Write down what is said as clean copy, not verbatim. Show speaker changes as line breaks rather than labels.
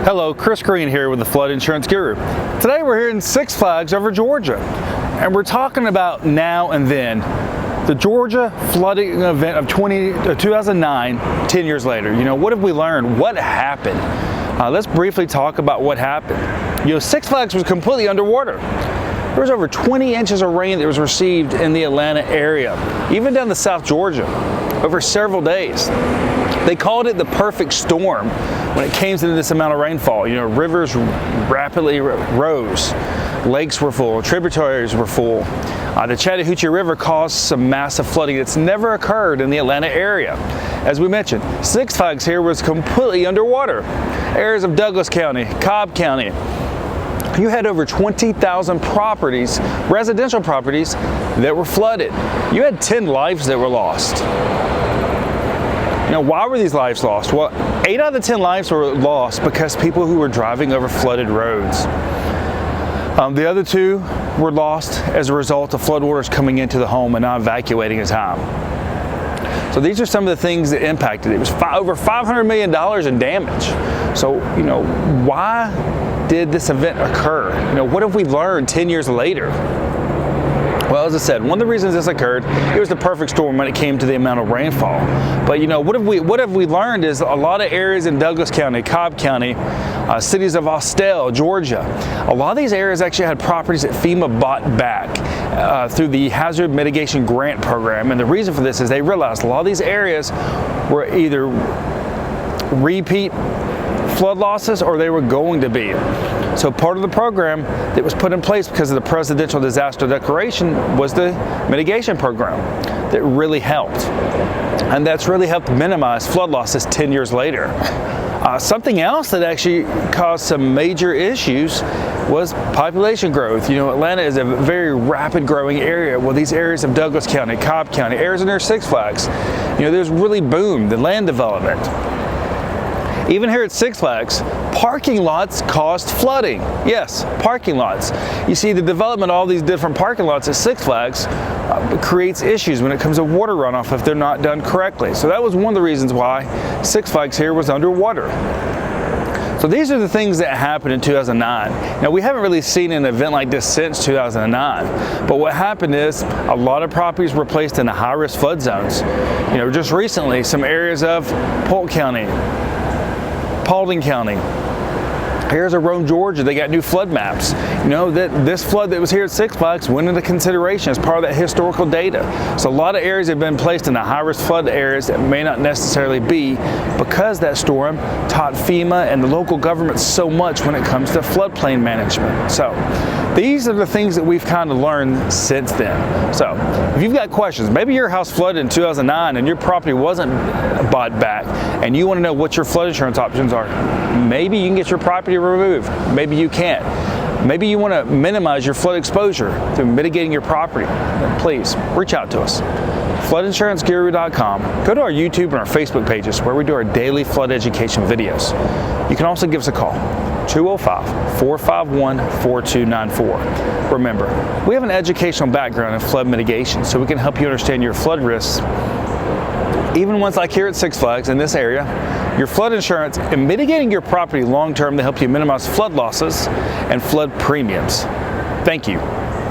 Hello, Chris Green here with the Flood Insurance Guru. Today we're here in Six Flags over Georgia, and we're talking about now and then. The Georgia flooding event of 2009, 10 years later. You know, what have we learned? What happened? Let's briefly talk about what happened. You know, Six Flags was completely underwater. There was over 20 inches of rain that was received in the Atlanta area, even down to South Georgia, over several days. They called it the perfect storm when it came to this amount of rainfall. You know, rivers rapidly rose, lakes were full, tributaries were full. The Chattahoochee River caused some massive flooding that's never occurred in the Atlanta area. As we mentioned, Six Flags here was completely underwater. Areas of Douglas County, Cobb County. You had over 20,000 properties, residential properties, that were flooded. You had 10 lives that were lost. Now, why were these lives lost? Well, 8 out of the 10 lives were lost because people who were driving over flooded roads. The other 2 were lost as a result of floodwaters coming into the home and not evacuating in time. So these are some of the things that impacted it. It was over $500 million in damage. So, you know, why did this event occur? You know, what have we learned 10 years later? Well, as I said, one of the reasons this occurred, it was the perfect storm when it came to the amount of rainfall. But you know, what have we learned is a lot of areas in Douglas County, Cobb County, cities of Austell, Georgia, a lot of these areas actually had properties that FEMA bought back through the Hazard Mitigation Grant Program. And the reason for this is they realized a lot of these areas were either repeat flood losses or they were going to be. So part of the program that was put in place because of the Presidential Disaster Declaration was the mitigation program that really helped. And that's really helped minimize flood losses 10 years later. Something else that actually caused some major issues was population growth. You know, Atlanta is a very rapid growing area. Well, these areas of Douglas County, Cobb County, areas near Six Flags, you know, there's really boomed the land development. Even here at Six Flags, parking lots caused flooding. Yes, parking lots. You see, the development of all these different parking lots at Six Flags creates issues when it comes to water runoff if they're not done correctly. So that was one of the reasons why Six Flags here was underwater. So these are the things that happened in 2009. Now, we haven't really seen an event like this since 2009, but what happened is a lot of properties were placed in the high-risk flood zones. You know, just recently, some areas of Polk County, Paulding County, here's of Rome, Georgia, they got new flood maps. You know, that this flood that was here at Six Flags went into consideration as part of that historical data. So a lot of areas have been placed in the high-risk flood areas that may not necessarily be, because that storm taught FEMA and the local government so much when it comes to floodplain management. So these are the things that we've kind of learned since then. So if you've got questions, maybe your house flooded in 2009 and your property wasn't bought back, and you want to know what your flood insurance options are, maybe you can get your property removed. Maybe you can't. Maybe you want to minimize your flood exposure through mitigating your property. Please reach out to us. FloodInsuranceGuru.com. Go to our YouTube and our Facebook pages where we do our daily flood education videos. You can also give us a call, 205-451-4294. Remember, we have an educational background in flood mitigation, so we can help you understand your flood risks. Even ones like here at Six Flags in this area, your flood insurance and mitigating your property long-term to help you minimize flood losses and flood premiums. Thank you.